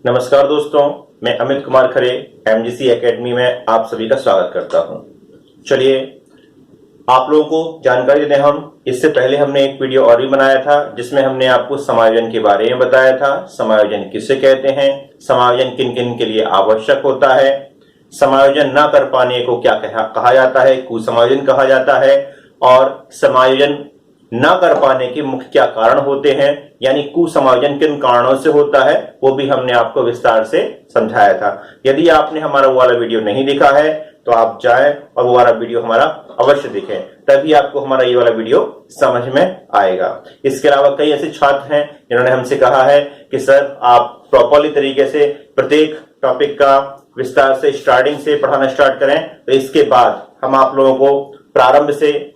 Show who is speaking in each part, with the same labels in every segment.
Speaker 1: नमस्कार दोस्तों, मैं अमित कुमार खरे एमजीसी एकेडमी में आप सभी का स्वागत करता हूं। चलिए आप लोगों को जानकारी दें। हम इससे पहले हमने एक वीडियो और भी बनाया था जिसमें हमने आपको समायोजन के बारे में बताया था। समायोजन किसे कहते हैं, समायोजन किन किन के लिए आवश्यक होता है, समायोजन न कर पाने को क्या कहा जाता है, कुसमायोजन कहा जाता है, और समायोजन न कर पाने के मुख्य क्या कारण होते हैं, यानी कुसमायोजन किन कारणों से होता है, वो भी हमने आपको विस्तार से समझाया था। यदि आपने हमारा वो वाला वीडियो नहीं देखा है तो आप जाएं और वो वाला वीडियो हमारा अवश्य देखें, तभी आपको हमारा ये वाला वीडियो समझ में आएगा। इसके अलावा कई ऐसे छात्र हैं जिन्होंने हमसे कहा है कि सर आप प्रॉपरली तरीके से प्रत्येक टॉपिक का विस्तार से स्टार्टिंग से पढ़ाना स्टार्ट करें, तो इसके बाद हम आप लोगों को प्रारंभ से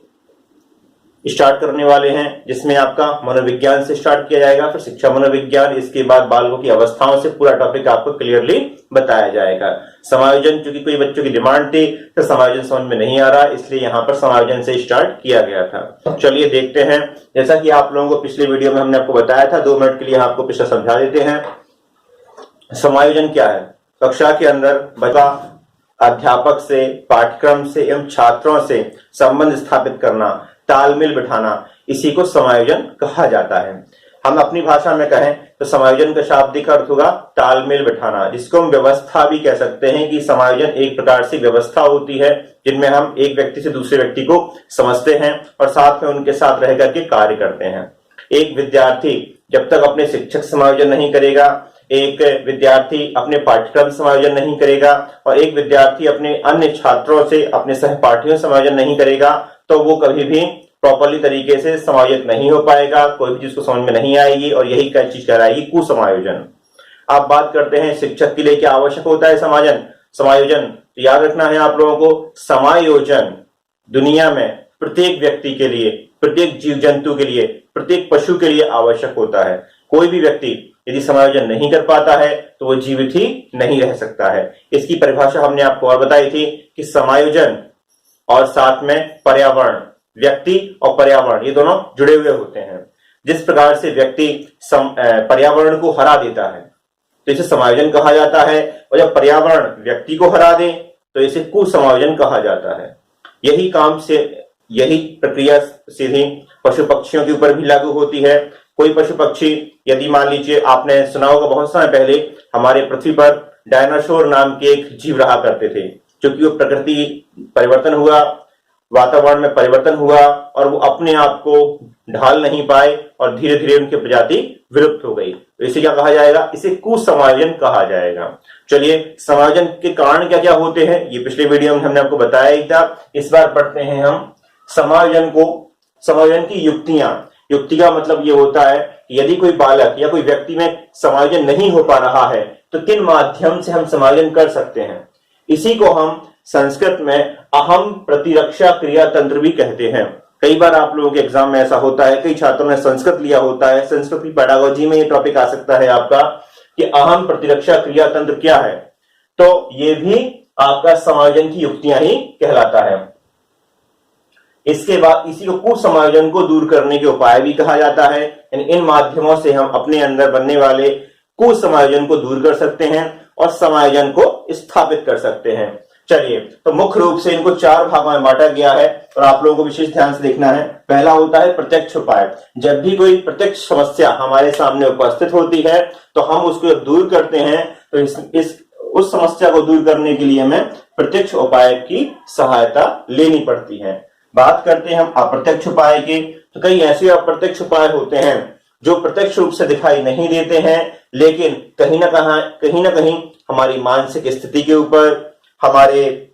Speaker 1: स्टार्ट करने वाले हैं, जिसमें आपका मनोविज्ञान से स्टार्ट किया जाएगा, फिर शिक्षा मनोविज्ञान, इसके बाद बालकों की अवस्थाओं से पूरा टॉपिक आपको क्लियरली बताया जाएगा। समायोजन चूंकि कोई बच्चों की डिमांड थी तो समायोजन समझ में नहीं आ रहा, इसलिए यहाँ पर समायोजन से स्टार्ट किया गया था। चलिए देखते हैं। जैसा कि आप लोगों को पिछले वीडियो में हमने आपको बताया था, 2 मिनट के लिए आपको पिछला समझा देते हैं। समायोजन क्या है? कक्षा के अंदर बच्चा अध्यापक से, पाठ्यक्रम से एवं छात्रों से संबंध स्थापित करना, तालमेल बिठाना, इसी को समायोजन कहा जाता है। हम अपनी भाषा में कहें तो समायोजन का शाब्दिक अर्थ होगा तालमेल बिठाना, जिसको हम व्यवस्था भी कह सकते हैं कि समायोजन एक प्रकार से व्यवस्था होती है जिनमें हम एक व्यक्ति से दूसरे व्यक्ति को समझते हैं और साथ में उनके साथ रह करके कार्य करते हैं। एक विद्यार्थी जब तक अपने शिक्षक समायोजन नहीं करेगा, एक विद्यार्थी अपने पाठ्यक्रम समायोजन नहीं करेगा और एक विद्यार्थी अपने अन्य छात्रों से, अपने सहपाठियों समायोजन नहीं करेगा, तो वो कभी भी प्रॉपरली तरीके से समायोजित नहीं हो पाएगा, कोई भी चीज को समझ में नहीं आएगी और यही क्या चीज कहलाएगी? कुसमायोजन। आप बात करते हैं शिक्षक के लिए क्या आवश्यक होता है समायोजन, तो याद रखना है आप लोगों को, समायोजन दुनिया में प्रत्येक व्यक्ति के लिए, प्रत्येक जीव जंतु के लिए, प्रत्येक पशु के लिए आवश्यक होता है। कोई भी व्यक्ति यदि समायोजन नहीं कर पाता है तो वो जीवित ही नहीं रह सकता है। इसकी परिभाषा हमने आपको और बताई थी कि समायोजन और साथ में पर्यावरण, व्यक्ति और पर्यावरण ये दोनों जुड़े हुए होते हैं। जिस प्रकार से व्यक्ति पर्यावरण को हरा देता है तो इसे समायोजन कहा जाता है, और जब पर्यावरण व्यक्ति को हरा दे तो इसे कुसमायोजन कहा जाता है। यही प्रक्रिया सीधी पशु पक्षियों के ऊपर भी लागू होती है। कोई पशु पक्षी, यदि मान लीजिए आपने सुना होगा बहुत समय पहले हमारे पृथ्वी पर डायनासोर नाम के एक जीव रहा करते थे, क्योंकि वो प्रकृति परिवर्तन हुआ, वातावरण में परिवर्तन हुआ और वो अपने आप को ढाल नहीं पाए और धीरे धीरे उनकी प्रजाति विलुप्त हो गई। तो इसे क्या कहा जाएगा? इसे कुसमायोजन कहा जाएगा। चलिए समायोजन के कारण क्या क्या होते हैं, ये पिछले वीडियो में हमने आपको बताया ही था। इस बार पढ़ते हैं हम समायोजन की युक्तियां। युक्ति का मतलब ये होता है कि यदि कोई बालक या कोई व्यक्ति में समायोजन नहीं हो पा रहा है तो किन माध्यम से हम समायोजन कर सकते हैं। इसी को हम संस्कृत में अहम प्रतिरक्षा क्रिया तंत्र भी कहते हैं। कई बार आप लोगों के एग्जाम में ऐसा होता है, कई छात्रों ने संस्कृत लिया होता है, संस्कृत की पेडागोजी में ये टॉपिक आ सकता है आपका कि अहम प्रतिरक्षा क्रिया तंत्र क्या है, तो ये भी आपका समायोजन की युक्तियां ही कहलाता है। इसके बाद इसी को कुसमायोजन को दूर करने के उपाय भी कहा जाता है। इन माध्यमों से हम अपने अंदर बनने वाले कुसमायोजन को दूर कर सकते हैं और समायोजन को स्थापित कर सकते हैं। चलिए, तो मुख्य रूप से इनको 4 भागों में बांटा गया है और आप लोगों को विशेष ध्यान से देखना है। पहला होता है प्रत्यक्ष उपाय। जब भी कोई प्रत्यक्ष समस्या हमारे सामने उपस्थित होती है तो हम उसको दूर करते हैं, तो उस समस्या को दूर करने के लिए हमें प्रत्यक्ष उपाय की सहायता लेनी पड़ती है। बात करते हैं हम अप्रत्यक्ष उपाय की, तो कई ऐसे अप्रत्यक्ष उपाय होते हैं जो प्रत्यक्ष रूप से दिखाई नहीं देते हैं, लेकिन कहीं ना कहीं हमारी मानसिक स्थिति के ऊपर, हमारे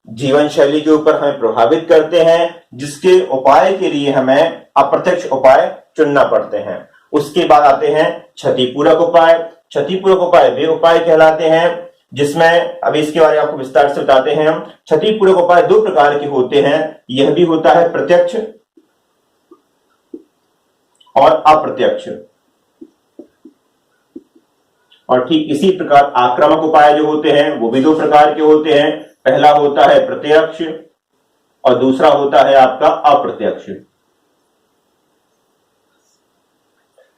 Speaker 1: जीवन शैली के ऊपर हमें प्रभावित करते हैं, जिसके उपाय के लिए हमें अप्रत्यक्ष उपाय चुनना पड़ते हैं। उसके बाद आते हैं क्षतिपूरक उपाय। क्षतिपूरक उपाय वे उपाय कहलाते हैं जिसमें, अब इसके बारे में आपको विस्तार से बताते हैं हम। क्षतिपूरक उपाय 2 प्रकार के होते हैं, यह भी होता है प्रत्यक्ष और अप्रत्यक्ष। और ठीक इसी प्रकार आक्रामक उपाय जो होते हैं वो भी 2 प्रकार के होते हैं। पहला होता है प्रत्यक्ष और दूसरा होता है आपका अप्रत्यक्ष।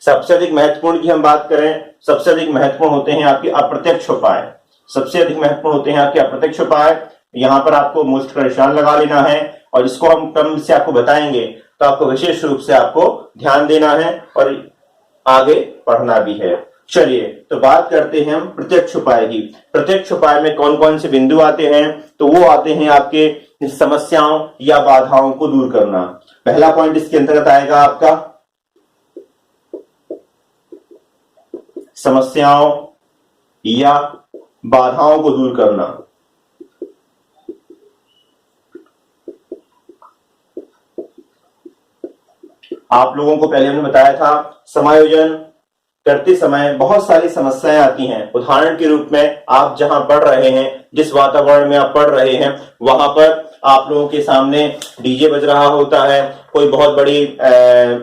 Speaker 1: सबसे अधिक महत्वपूर्ण की हम बात करें, सबसे अधिक महत्वपूर्ण होते हैं आपके अप्रत्यक्ष उपाय। सबसे अधिक महत्वपूर्ण होते हैं आपके अप्रत्यक्ष उपाय। यहां पर आपको मुष्ट का निशान लगा लेना है और इसको हम क्रम से आपको बताएंगे, तो आपको विशेष रूप से आपको ध्यान देना है और आगे पढ़ना भी है। चलिए तो बात करते हैं हम प्रत्यक्ष उपाय की। प्रत्यक्ष उपाय में कौन कौन से बिंदु आते हैं? तो वो आते हैं आपके समस्याओं या बाधाओं को दूर करना। पहला पॉइंट इसके अंतर्गत आएगा आपका समस्याओं या बाधाओं को दूर करना। आप लोगों को पहले हमने बताया था समायोजन करते समय बहुत सारी समस्याएं आती हैं। उदाहरण के रूप में आप जहां पढ़ रहे हैं, जिस वातावरण में आप पढ़ रहे हैं, वहां पर आप लोगों के सामने डीजे बज रहा होता है, कोई बहुत बड़ी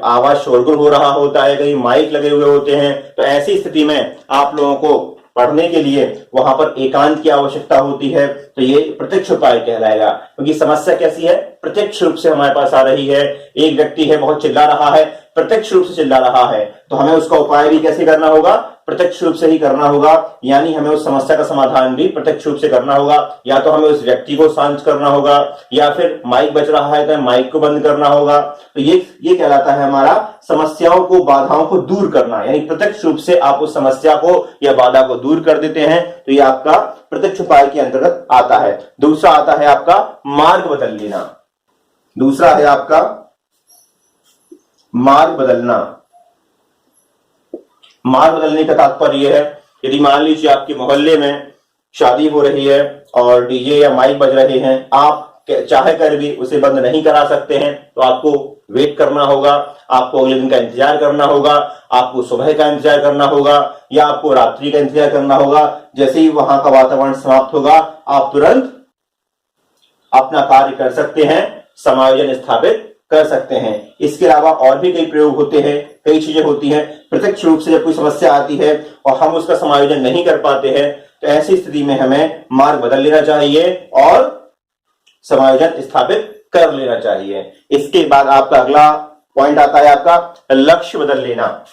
Speaker 1: आवाज शोरगुल हो रहा होता है, कहीं माइक लगे हुए होते हैं। तो ऐसी स्थिति में आप लोगों को पढ़ने के लिए वहां पर एकांत की आवश्यकता होती है। तो ये प्रत्यक्ष उपाय कहलाएगा, क्योंकि समस्या कैसी है? प्रत्यक्ष रूप से हमारे पास आ रही है। एक व्यक्ति है, बहुत चिल्ला रहा है, प्रत्यक्ष रूप से चिल्ला रहा है, तो हमें उसका उपाय भी कैसे करना होगा? प्रत्यक्ष रूप से ही करना होगा। यानी हमें उस समस्या का समाधान भी प्रत्यक्ष रूप से करना होगा। या तो हमें उस व्यक्ति को शांत करना होगा, या फिर माइक बज रहा है तो माइक को बंद करना होगा। तो ये कहलाता है हमारा समस्याओं को, बाधाओं को दूर करना। यानी प्रत्यक्ष रूप से आप उस समस्या को या बाधा को दूर कर देते हैं, तो ये आपका प्रत्यक्ष उपाय के अंतर्गत आता है। दूसरा आता है आपका मार्ग बदल लेना। दूसरा है आपका मार्ग बदलना। मार्ग बदलने का तात्पर्य यह है, यदि मान लीजिए आपके मोहल्ले में शादी हो रही है और डीजे या माइक बज रहे हैं, आप चाहे कर भी उसे बंद नहीं करा सकते हैं, तो आपको वेट करना होगा, आपको अगले दिन का इंतजार करना होगा, आपको सुबह का इंतजार करना होगा, या आपको रात्रि का इंतजार करना होगा। जैसे ही वहां का वातावरण समाप्त होगा, आप तुरंत अपना कार्य कर सकते हैं, समायोजन स्थापित कर सकते हैं। इसके अलावा और भी कई प्रयोग होते हैं, कई चीजें होती हैं। प्रत्यक्ष रूप से जब कोई समस्या आती है और हम उसका समायोजन नहीं कर पाते हैं, तो ऐसी स्थिति में हमें मार्ग बदल लेना चाहिए और समायोजन स्थापित कर लेना चाहिए। इसके बाद आपका अगला पॉइंट आता है आपका लक्ष्य बदल लेना।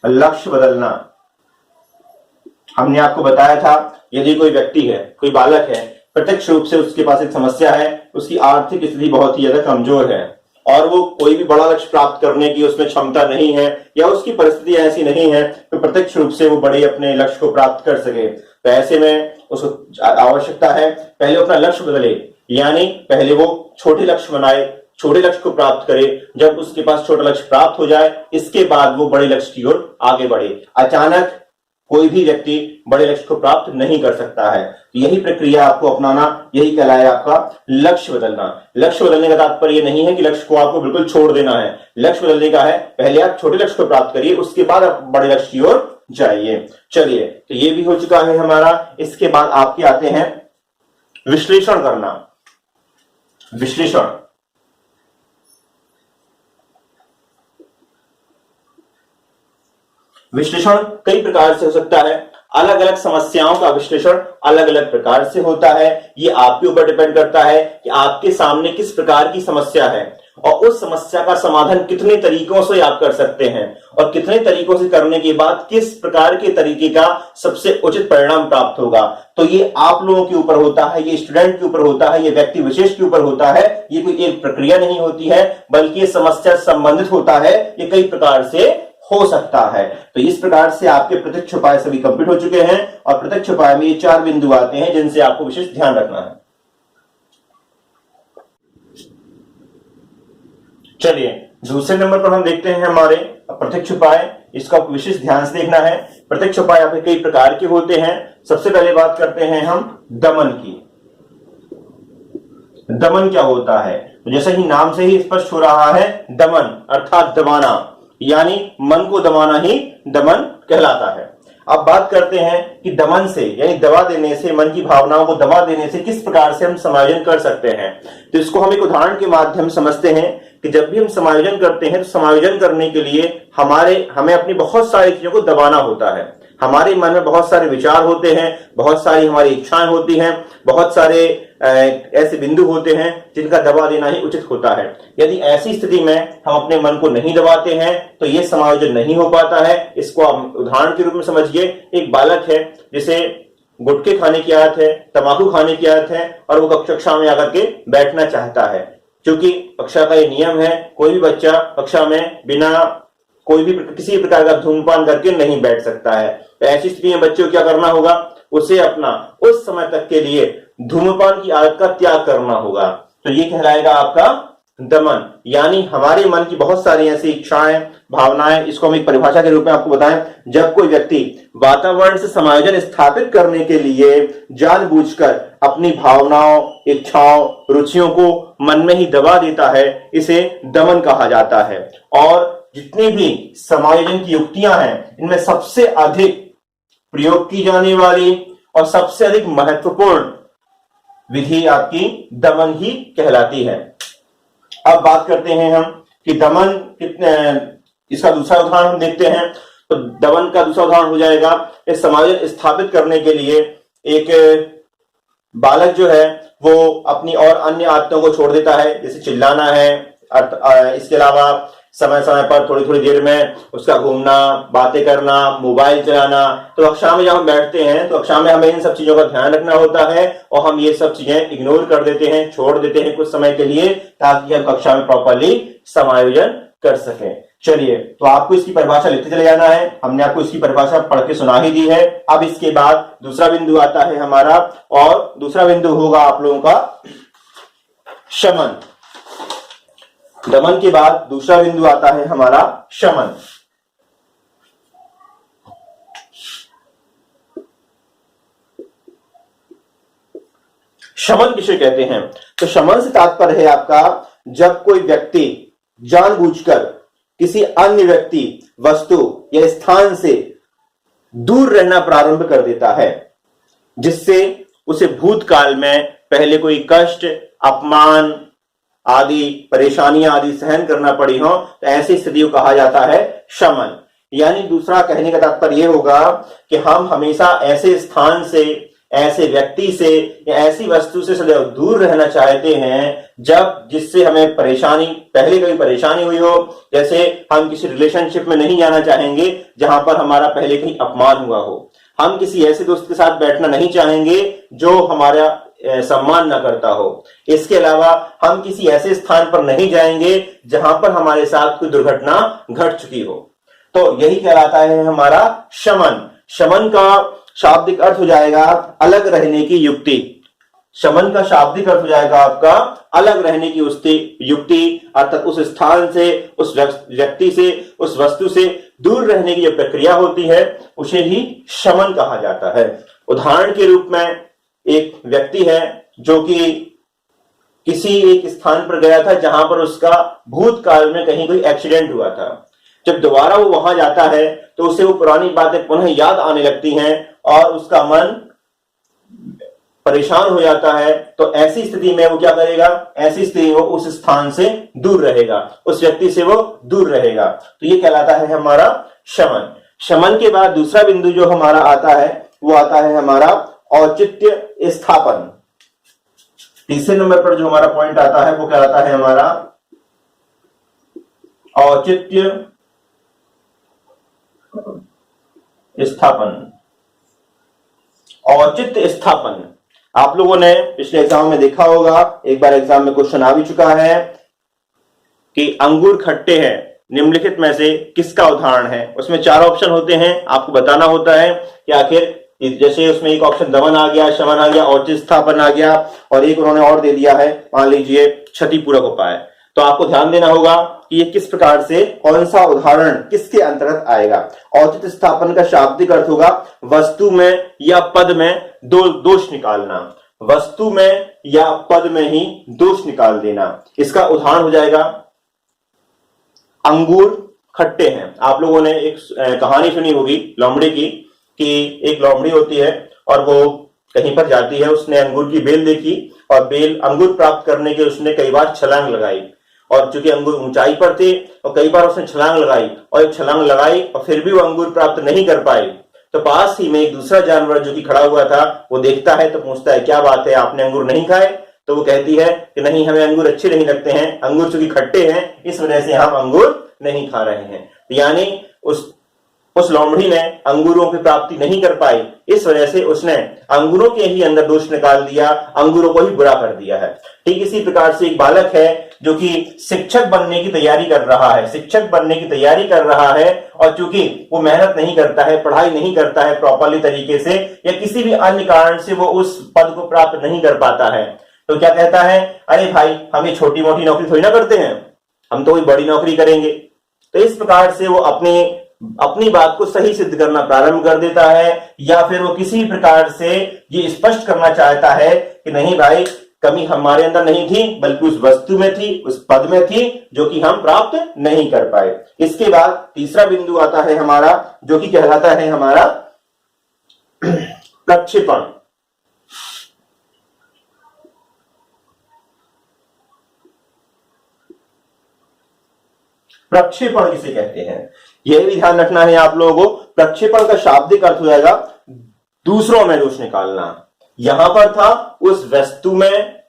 Speaker 1: लक्ष्य बदलना, हमने आपको बताया था, यदि कोई व्यक्ति है, कोई बालक है, प्रत्यक्ष रूप से उसके पास एक समस्या है, उसकी आर्थिक स्थिति बहुत ही ज्यादा कमजोर है और वो कोई भी बड़ा लक्ष्य प्राप्त करने की उसमें क्षमता नहीं है, या उसकी परिस्थिति ऐसी नहीं है तो प्रत्यक्ष रूप से वो बड़े अपने लक्ष्य को प्राप्त कर सके। तो ऐसे में उसको आवश्यकता है पहले अपना लक्ष्य बदले, यानी पहले वो छोटे लक्ष्य बनाए, छोटे लक्ष्य को प्राप्त करे। जब उसके पास छोटा लक्ष्य प्राप्त हो जाए, इसके बाद वो बड़े लक्ष्य की ओर आगे बढ़े। अचानक कोई भी व्यक्ति बड़े लक्ष्य को प्राप्त नहीं कर सकता है। यही प्रक्रिया आपको अपनाना, यही कहलाएगा आपका लक्ष्य बदलना। लक्ष्य बदलने का तात्पर्य नहीं है कि लक्ष्य को आपको बिल्कुल छोड़ देना है। लक्ष्य बदलने का है पहले आप छोटे लक्ष्य को प्राप्त करिए, उसके बाद आप बड़े लक्ष्य की ओर जाइए। चलिए, तो ये भी हो चुका है हमारा। इसके बाद आपके आते हैं विश्लेषण करना। विश्लेषण, विश्लेषण कई प्रकार से हो सकता है। अलग अलग समस्याओं का विश्लेषण अलग अलग प्रकार से होता है। ये आपके ऊपर डिपेंड करता है कि आपके सामने किस प्रकार की समस्या है और उस समस्या का समाधान कितने तरीकों से आप कर सकते हैं, और कितने तरीकों से करने के बाद किस प्रकार के तरीके का सबसे उचित परिणाम प्राप्त होगा। तो ये आप लोगों के ऊपर होता है, ये स्टूडेंट के ऊपर होता है, ये व्यक्ति विशेष के ऊपर होता है। ये कोई एक प्रक्रिया नहीं होती है, बल्कि ये समस्या संबंधित होता है। ये कई प्रकार से हो सकता है। तो इस प्रकार से आपके प्रत्यक्ष उपाय सभी कंप्लीट हो चुके हैं, और प्रत्यक्ष उपाय में ये 4 बिंदु आते हैं जिनसे आपको विशेष ध्यान रखना है। चलिए, दूसरे नंबर पर हम देखते हैं हमारे प्रत्यक्ष उपाय। इसका आपको विशेष ध्यान से देखना है। प्रत्यक्ष उपाय आपके कई प्रकार के होते हैं। सबसे पहले बात करते हैं हम दमन की। दमन क्या होता है? तो जैसे ही नाम से ही स्पष्ट हो रहा है, दमन अर्थात दबाना, यानी मन को दबाना ही दमन कहलाता है। अब बात करते हैं कि दमन से, यानी दबा देने से, मन की भावनाओं को दबा देने से किस प्रकार से हम समायोजन कर सकते हैं। तो इसको हम एक उदाहरण के माध्यम समझते हैं कि जब भी हम समायोजन करते हैं, तो समायोजन करने के लिए हमें अपनी बहुत सारी चीजों को दबाना होता है। हमारे मन में बहुत सारे विचार होते हैं, बहुत सारी हमारी इच्छाएं होती हैं, बहुत सारे ऐसे बिंदु होते हैं जिनका दबा देना ही उचित होता है। यदि ऐसी स्थिति में हम अपने मन को नहीं दबाते हैं तो यह समायोजन नहीं हो पाता है। इसको आप उदाहरण के रूप में समझिए, एक बालक है जिसे गुटखे खाने की आदत है, तंबाकू खाने की आदत है और वो कक्षा में आकर के बैठना चाहता है। क्योंकि कक्षा का ये नियम है, कोई भी बच्चा कक्षा में बिना कोई भी किसी प्रकार का धूम्रपान करके नहीं बैठ सकता है। तो ऐसी स्थिति में बच्चे को क्या करना होगा, उसे अपना उस समय तक के लिए धूम्रपान की आदत का त्याग करना होगा। तो ये कहलाएगा आपका दमन। यानी हमारे मन की बहुत सारी ऐसी इच्छाएं, भावनाएं, इसको हम एक परिभाषा के रूप में आपको बताएं, जब कोई व्यक्ति वातावरण से समायोजन स्थापित करने के लिए जानबूझकर अपनी भावनाओं, इच्छाओं, रुचियों को मन में ही दबा देता है, इसे दमन कहा जाता है। और जितनी भी समायोजन की युक्तियां हैं, इनमें सबसे अधिक प्रयोग की जाने वाली और सबसे अधिक महत्वपूर्ण विधि आपकी दमन ही कहलाती है। अब बात करते हैं हम कि दमन कितने, इसका दूसरा उदाहरण हम देखते हैं। तो दमन का दूसरा उदाहरण हो जाएगा, इस समायोजन स्थापित करने के लिए एक बालक जो है वो अपनी और अन्य आदतों को छोड़ देता है, जैसे चिल्लाना है। इसके अलावा समय समय पर थोड़ी थोड़ी देर में उसका घूमना, बातें करना, मोबाइल चलाना। तो कक्षा में जब हम बैठते हैं तो कक्षा में हमें इन सब चीजों का ध्यान रखना होता है और हम ये सब चीजें इग्नोर कर देते हैं, छोड़ देते हैं कुछ समय के लिए, ताकि हम कक्षा में प्रॉपर्ली समायोजन कर सकें। चलिए, तो आपको इसकी परिभाषा लिखते चले जाना है। हमने आपको इसकी परिभाषा पढ़ के सुना ही दी है। अब इसके बाद दूसरा बिंदु आता है हमारा, और दूसरा बिंदु होगा आप लोगों का शमन। दमन के बाद दूसरा बिंदु आता है हमारा शमन। शमन किसे कहते हैं? तो शमन से तात्पर्य है आपका, जब कोई व्यक्ति जानबूझकर किसी अन्य व्यक्ति, वस्तु या स्थान से दूर रहना प्रारंभ कर देता है, जिससे उसे भूतकाल में पहले कोई कष्ट, अपमान आदि, परेशानियां आदि सहन करना पड़ी हो, तो ऐसी स्थिति को कहा जाता है शमन। यानी दूसरा कहने का तात्पर्य यह होगा कि हम हमेशा ऐसे स्थान से, ऐसे व्यक्ति से या ऐसी वस्तु से सदैव दूर रहना चाहते हैं जब जिससे हमें परेशानी, पहले कभी परेशानी हुई हो। जैसे हम किसी रिलेशनशिप में नहीं जाना चाहेंगे जहां पर हमारा पहले कहीं अपमान हुआ हो। हम किसी ऐसे दोस्त के साथ बैठना नहीं चाहेंगे जो हमारा सम्मान न करता हो। इसके अलावा हम किसी ऐसे स्थान पर नहीं जाएंगे जहां पर हमारे साथ कोई दुर्घटना घट चुकी हो। तो यही कहलाता है हमारा शमन। शमन का शाब्दिक अर्थ हो जाएगा अलग रहने की युक्ति। शमन का शाब्दिक अर्थ हो जाएगा आपका अलग रहने की युक्ति, अर्थात उस स्थान से, उस व्यक्ति से, उस वस्तु से दूर रहने की जो प्रक्रिया होती है, उसे ही शमन कहा जाता है। उदाहरण के रूप में एक व्यक्ति है जो कि किसी एक स्थान पर गया था जहां पर उसका भूतकाल में कहीं कोई एक्सीडेंट हुआ था। जब दोबारा वो वहां जाता है तो उसे वो पुरानी बातें पुनः याद आने लगती हैं और उसका मन परेशान हो जाता है। तो ऐसी स्थिति में वो क्या करेगा? ऐसी स्थिति में वो उस स्थान से दूर रहेगा, उस व्यक्ति से वो दूर रहेगा। तो ये कहलाता है हमारा शमन। शमन के बाद दूसरा बिंदु जो हमारा आता है वो आता है हमारा औचित्य स्थापन। तीसरे नंबर पर जो हमारा पॉइंट आता है वो कहलाता है हमारा औचित्य स्थापन। औचित्य स्थापन आप लोगों ने पिछले एग्जाम में देखा होगा, एक बार एग्जाम में क्वेश्चन आ भी चुका है कि अंगूर खट्टे हैं, निम्नलिखित में से किसका उदाहरण है। उसमें 4 ऑप्शन होते हैं, आपको बताना होता है कि आखिर, जैसे उसमें एक ऑप्शन दमन आ गया, शमन आ गया, औचित्य स्थापन आ गया, और एक उन्होंने और दे दिया है, मान लीजिए क्षतिपूरक उपाय। तो आपको ध्यान देना होगा कि ये किस प्रकार से, कौन सा उदाहरण किसके अंतर्गत आएगा। औचित्य स्थापन का शाब्दिक अर्थ होगा वस्तु में या पद में दोष निकालना। वस्तु में या पद में ही दोष निकाल देना। इसका उदाहरण हो जाएगा अंगूर खट्टे हैं। आप लोगों ने एक कहानी सुनी होगी लोमड़ी की, कि एक लोमड़ी होती है और वो कहीं पर जाती है, उसने अंगूर की बेल देखी और अंगूर प्राप्त करने के उसने कई बार छलांग लगाई, और चूंकि अंगूर ऊंचाई पर थे और कई बार उसने छलांग लगाई और फिर भी वो अंगूर प्राप्त नहीं कर पाई। तो पास ही में एक दूसरा जानवर जो कि खड़ा हुआ था वो देखता है तो पूछता है क्या बात है, आपने अंगूर नहीं खाए? तो वो कहती है कि नहीं, हमें अंगूर अच्छे नहीं लगते हैं, अंगूर चूंकि खट्टे हैं इस वजह से हम अंगूर नहीं खा रहे हैं। यानी उस लोमड़ी ने अंगूरों की प्राप्ति नहीं कर पाई, इस वजह से उसने अंगूरों के ही अंदर दोष निकाल दिया, अंगूरों को ही बुरा कर दिया है। ठीक इसी प्रकार से एक बालक है जो कि शिक्षक बनने की तैयारी कर रहा है, शिक्षक बनने की तैयारी कर रहा है, और चूंकि वो मेहनत नहीं करता है, पढ़ाई नहीं करता है प्रॉपरली तरीके से, या किसी भी अन्य कारण से वो उस पद को प्राप्त नहीं कर पाता है, तो क्या कहता है, अरे भाई हम ये छोटी मोटी नौकरी थोड़ी ना करते हैं, हम तो कोई बड़ी नौकरी करेंगे। तो इस प्रकार से वो अपनी बात को सही सिद्ध करना प्रारंभ कर देता है, या फिर वो किसी प्रकार से ये स्पष्ट करना चाहता है कि नहीं भाई, कमी हमारे अंदर नहीं थी बल्कि उस वस्तु में थी, उस पद में थी जो कि हम प्राप्त नहीं कर पाए। इसके बाद तीसरा बिंदु आता है हमारा, जो कि कहलाता है हमारा प्रक्षेपण। प्रक्षेपण किसे कहते हैं, यह भी ध्यान रखना है आप लोगों को। प्रक्षेपण का शाब्दिक अर्थ हो जाएगा दूसरों में दोष निकालना। यहां पर था उस वस्तु में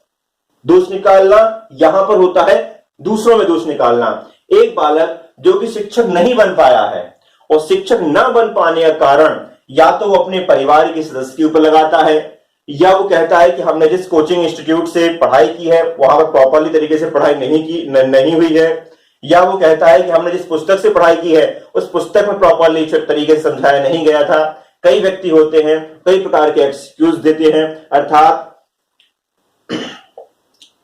Speaker 1: दोष निकालना, यहां पर होता है दूसरों में दोष निकालना। एक बालक जो कि शिक्षक नहीं बन पाया है, और शिक्षक न बन पाने का कारण या तो वो अपने परिवार के सदस्य के ऊपर लगाता है, या वो कहता है कि हमने जिस कोचिंग इंस्टीट्यूट से पढ़ाई की है वहां पर प्रॉपरली तरीके से पढ़ाई नहीं हुई है, या वो कहता है कि हमने जिस पुस्तक से पढ़ाई की है उस पुस्तक में प्रॉपरली तरीके से समझाया नहीं गया था। कई व्यक्ति होते हैं कई प्रकार के एक्सक्यूज देते हैं, अर्थात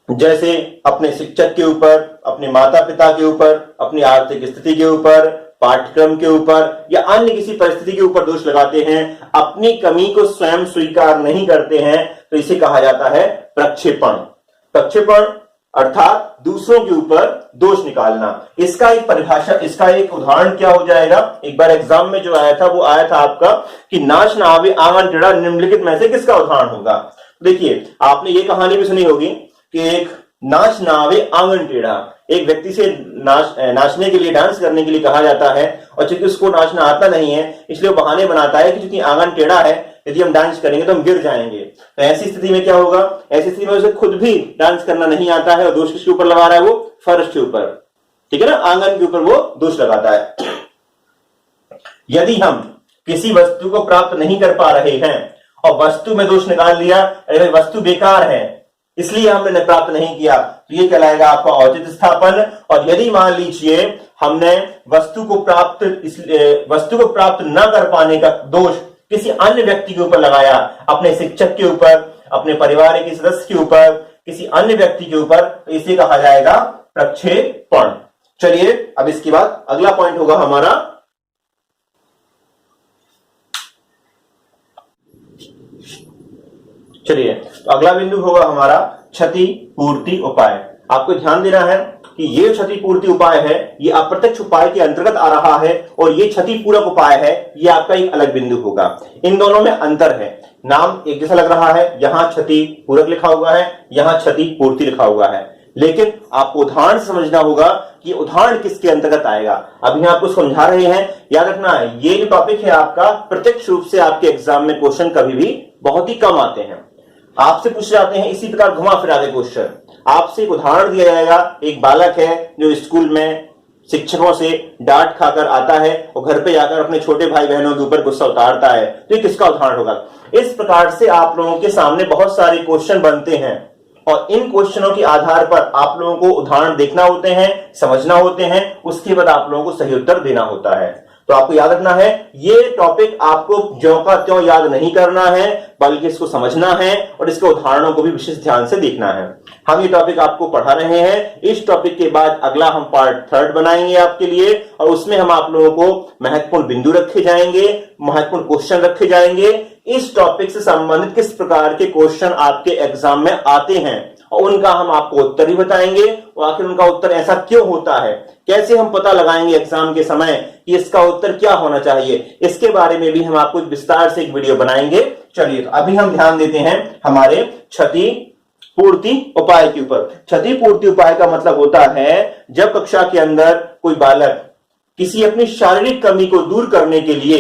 Speaker 1: जैसे अपने शिक्षक के ऊपर, अपने माता पिता के ऊपर, अपनी आर्थिक स्थिति के ऊपर, पाठ्यक्रम के ऊपर, या अन्य किसी परिस्थिति के ऊपर दोष लगाते हैं, अपनी कमी को स्वयं स्वीकार नहीं करते हैं, तो इसे कहा जाता है प्रक्षेपण। प्रक्षेपण अर्थात दूसरों के ऊपर दोष निकालना। इसका एक परिभाषा, इसका एक उदाहरण क्या हो जाएगा, एक बार एग्जाम में जो आया था वो आया था आपका कि नाच ना आवे आंगन टेढ़ा, निम्नलिखित में से किसका उदाहरण होगा। देखिए आपने ये कहानी भी सुनी होगी कि एक नाच ना आवे आंगन टेढ़ा, एक व्यक्ति से नाचने के लिए, डांस करने के लिए कहा जाता है, और चूंकि उसको नाचना आता नहीं है इसलिए वो बहाने बनाता है कि चूंकि आंगन टेढ़ा है, यदि हम डांस करेंगे तो हम गिर जाएंगे। तो ऐसी स्थिति में क्या होगा, ऐसी स्थिति में उसे खुद भी डांस करना नहीं आता है, और दोष किसके ऊपर लगा रहा है, वो फर्श के ऊपर, ठीक है ना, आंगन के ऊपर वो दोष लगाता है। यदि हम किसी वस्तु को प्राप्त नहीं कर पा रहे हैं और वस्तु में दोष निकाल लिया, अरे भाई वस्तु बेकार है इसलिए हमने प्राप्त नहीं किया, तो ये कहलाएगा आपका औचित्य स्थापन। और यदि मान लीजिए हमने वस्तु को प्राप्त न कर पाने का दोष किसी अन्य व्यक्ति के ऊपर लगाया, अपने शिक्षक के ऊपर, अपने परिवार के सदस्य के ऊपर, किसी अन्य व्यक्ति के ऊपर, तो इसे कहा जाएगा प्रक्षेपण। चलिए अब इसके बाद अगला पॉइंट होगा हमारा चलिए तो अगला बिंदु होगा हमारा क्षतिपूर्ति उपाय। आपको ध्यान देना है कि ये क्षतिपूर्ति उपाय है, ये अप्रत्यक्ष उपाय के अंतर्गत आ रहा है, और ये क्षतिपूरक उपाय है, ये आपका एक अलग बिंदु होगा। इन दोनों में अंतर है, नाम एक जैसा लग रहा है, यहां क्षतिपूरक लिखा हुआ है, यहां क्षतिपूर्ति लिखा हुआ है, लेकिन आपको उदाहरण समझना होगा कि उदाहरण किसके अंतर्गत आएगा। अभी हम आपको समझा रहे हैं, याद रखना है ये जो टॉपिक है आपका प्रत्यक्ष रूप से आपके एग्जाम में क्वेश्चन कभी भी बहुत ही कम आते हैं, आपसे पूछे जाते हैं इसी प्रकार घुमा फिरा के क्वेश्चन। आपसे एक उदाहरण दिया जाएगा, एक बालक है जो स्कूल में शिक्षकों से डांट खाकर आता है और घर पे जाकर अपने छोटे भाई बहनों के ऊपर गुस्सा उतारता है, तो ये किसका उदाहरण होगा। इस प्रकार से आप लोगों के सामने बहुत सारे क्वेश्चन बनते हैं, और इन क्वेश्चनों के आधार पर आप लोगों को उदाहरण देखना होते हैं, समझना होते हैं, उसके बाद आप लोगों को सही उत्तर देना होता है। तो आपको याद रखना है ये टॉपिक आपको ज्यों का त्यों याद नहीं करना है, बल्कि इसको समझना है और इसके उदाहरणों को भी विशेष ध्यान से देखना है। हम ये टॉपिक आपको पढ़ा रहे हैं, इस टॉपिक के बाद अगला हम पार्ट 3 बनाएंगे आपके लिए, और उसमें हम आप लोगों को महत्वपूर्ण बिंदु रखे जाएंगे, महत्वपूर्ण क्वेश्चन रखे जाएंगे, इस टॉपिक से संबंधित किस प्रकार के क्वेश्चन आपके एग्जाम में आते हैं और उनका हम आपको उत्तर ही बताएंगे, और आखिर उनका उत्तर ऐसा क्यों होता है, कैसे हम पता लगाएंगे एग्जाम के समय कि इसका उत्तर क्या होना चाहिए, इसके बारे में भी हम आपको विस्तार से एक वीडियो बनाएंगे। चलिए तो अभी हम ध्यान देते हैं हमारे क्षतिपूर्ति उपाय के ऊपर। क्षतिपूर्ति उपाय का मतलब होता है जब कक्षा के अंदर कोई बालक किसी अपनी शारीरिक कमी को दूर करने के लिए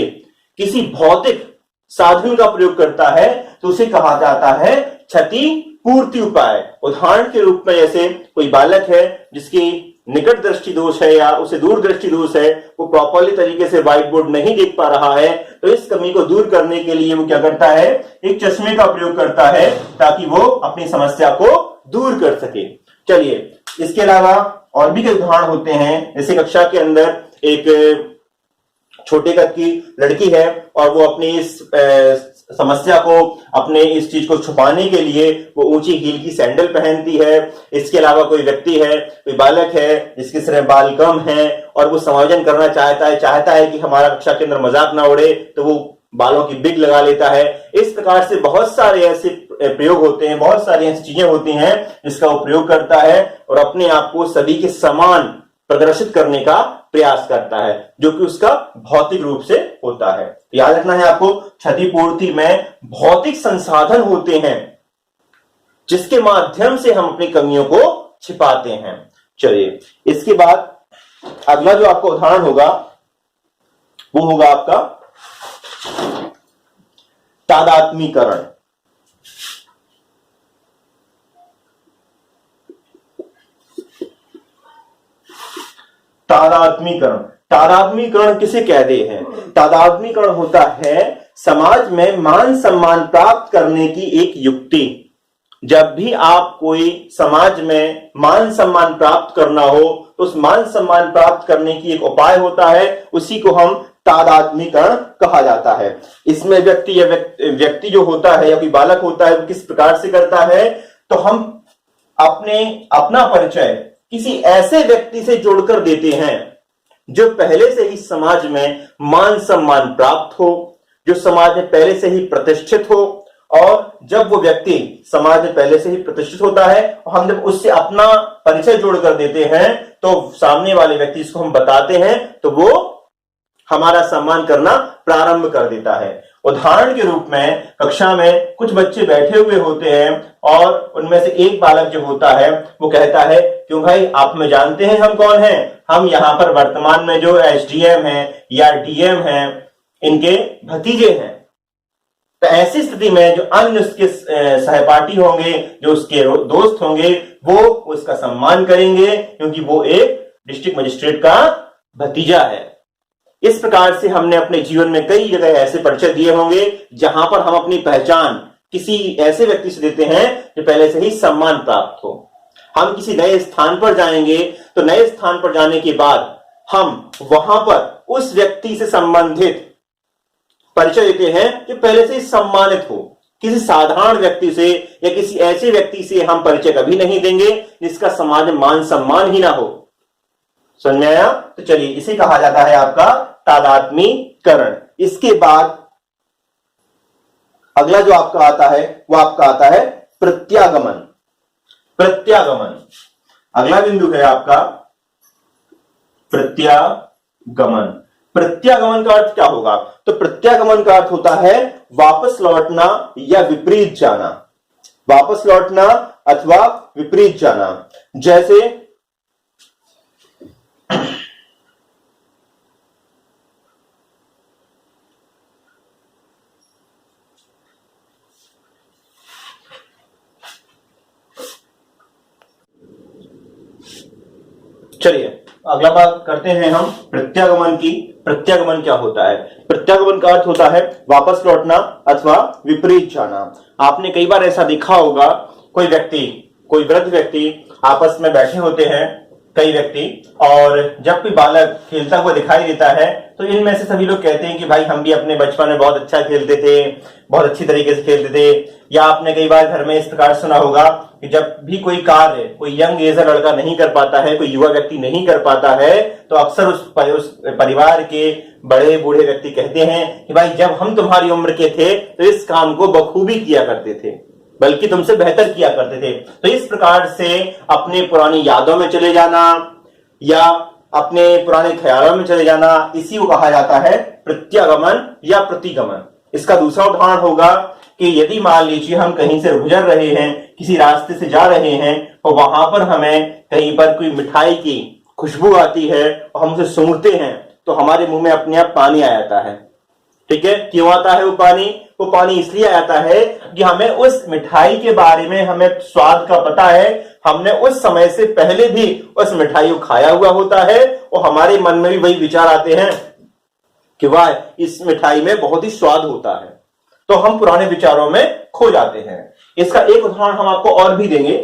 Speaker 1: किसी भौतिक साधन का प्रयोग करता है तो उसे कहा जाता है क्षति पूर्ति उपाय। उदाहरण के रूप में जैसे कोई बालक है जिसकी निकट दृष्टि दोष है या उसे दूर दृष्टि दोष है, वो प्रॉपरली तरीके से व्हाइट बोर्ड नहीं देख पा रहा है, तो इस कमी को दूर करने के लिए वो क्या करता है, एक चश्मे का प्रयोग करता है ताकि वो अपनी समस्या को दूर कर सके। चलिए, इसके अलावा और भी कई उदाहरण होते हैं। जैसे कक्षा के अंदर एक छोटे कद की लड़की है और वो अपनी इस समस्या को, अपने इस चीज को छुपाने के लिए वो ऊंची हील की सैंडल पहनती है। इसके अलावा कोई व्यक्ति है, कोई बालक है जिसके सिर में बाल कम है और वो समायोजन करना चाहता है कि हमारा कक्षा के अंदर मजाक ना उड़े, तो वो बालों की बिग लगा लेता है। इस प्रकार से बहुत सारे ऐसे प्रयोग होते हैं, बहुत सारी ऐसी चीजें होती हैं जिसका वो प्रयोग करता है और अपने आप को सभी के समान प्रदर्शित करने का प्रयास करता है, जो कि उसका भौतिक रूप से होता है। याद रखना है आपको, क्षतिपूर्ति में भौतिक संसाधन होते हैं जिसके माध्यम से हम अपनी कमियों को छिपाते हैं। चलिए, इसके बाद अगला जो आपका उदाहरण होगा वो होगा आपका तादात्मीकरण। तादात्मीकरण किसे कहते हैं? तादात्मीकरण होता है समाज में मान सम्मान प्राप्त करने की एक युक्ति। जब भी आप कोई समाज में मान सम्मान प्राप्त करना हो तो उस मान सम्मान प्राप्त करने की एक उपाय होता है, उसी को हम तादात्मीकरण कहा जाता है। इसमें व्यक्ति जो होता है या कोई बालक होता है वो किस प्रकार से करता है, तो हम अपना परिचय किसी ऐसे व्यक्ति से जोड़कर देते हैं जो पहले से ही समाज में मान सम्मान प्राप्त हो, जो समाज में पहले से ही प्रतिष्ठित हो। और जब वो व्यक्ति समाज में पहले से ही प्रतिष्ठित होता है और हम जब उससे अपना परिचय जोड़कर देते हैं तो सामने वाले व्यक्ति जिसको हम बताते हैं तो वो हमारा सम्मान करना प्रारंभ कर देता है। उदाहरण के रूप में कक्षा में कुछ बच्चे बैठे हुए होते हैं और उनमें से एक बालक जो होता है वो कहता है, क्यों भाई आप हमें जानते हैं हम कौन हैं? हम यहाँ पर वर्तमान में जो एसडीएम है या डीएम है इनके भतीजे हैं। तो ऐसी स्थिति में जो अन्य उसके सहपाठी होंगे, जो उसके दोस्त होंगे, वो उसका सम्मान करेंगे क्योंकि वो एक डिस्ट्रिक्ट मजिस्ट्रेट का भतीजा है। इस प्रकार से हमने अपने जीवन में कई जगह ऐसे परिचय दिए होंगे जहां पर हम अपनी पहचान किसी ऐसे व्यक्ति से देते हैं जो पहले से ही सम्मान प्राप्त हो। हम किसी नए स्थान पर जाएंगे तो नए स्थान पर जाने के बाद हम वहां पर उस व्यक्ति से संबंधित परिचय देते हैं जो पहले से ही सम्मानित हो। किसी साधारण व्यक्ति से या किसी ऐसे व्यक्ति से हम परिचय कभी नहीं देंगे जिसका समाज में मान सम्मान ही ना हो। समझ में आया? तो चलिए, इसे कहा जाता है आपका तादात्मीकरण। इसके बाद अगला जो आपका आता है वो आपका आता है प्रत्यागमन। अगला बिंदु है आपका प्रत्यागमन। प्रत्यागमन का अर्थ क्या होगा? तो प्रत्यागमन का अर्थ होता है वापस लौटना या विपरीत जाना। वापस लौटना अथवा विपरीत जाना। जैसे चलिए, अगला बात करते हैं हम प्रत्यागमन की। प्रत्यागमन क्या होता है? प्रत्यागमन का अर्थ होता है वापस लौटना अथवा विपरीत जाना। आपने कई बार ऐसा देखा होगा, कोई वृद्ध व्यक्ति आपस में बैठे होते हैं कई व्यक्ति, और जब कोई बालक खेलता हुआ दिखाई देता है तो इनमें से सभी लोग कहते हैं कि भाई हम भी अपने बचपन में बहुत अच्छा खेलते थे, बहुत अच्छी तरीके से खेलते थे। या आपने कई बार घर में इस प्रकार सुना होगा कि जब भी कोई कार्य कोई यंग एज लड़का नहीं कर पाता है, कोई युवा व्यक्ति नहीं कर पाता है, तो अक्सर उस परिवार के बड़े बूढ़े व्यक्ति कहते हैं कि भाई जब हम तुम्हारी उम्र के थे तो इस काम को बखूबी किया करते थे, बल्कि तुमसे बेहतर किया करते थे। तो इस प्रकार से अपने पुरानी यादों में चले जाना या अपने पुराने ख्यालों में चले जाना, इसी को कहा जाता है प्रत्यागमन या प्रतिगमन। इसका दूसरा उदाहरण होगा कि यदि मान लीजिए हम कहीं से गुजर रहे हैं, किसी रास्ते से जा रहे हैं और वहां पर हमें कहीं पर कोई मिठाई की खुशबू आती है और हम उसे सूंघते हैं तो हमारे मुंह में अपने आप पानी आ जाता है। ठीक है, क्यों आता है वो पानी इसलिए आता है कि हमें उस मिठाई के बारे में हमें स्वाद का पता है, हमने उस समय से पहले भी उस मिठाई को खाया हुआ होता है और हमारे मन में भी वही विचार आते हैं कि वाह इस मिठाई में बहुत ही स्वाद होता है, तो हम पुराने विचारों में खो जाते हैं। इसका एक उदाहरण हम आपको और भी देंगे,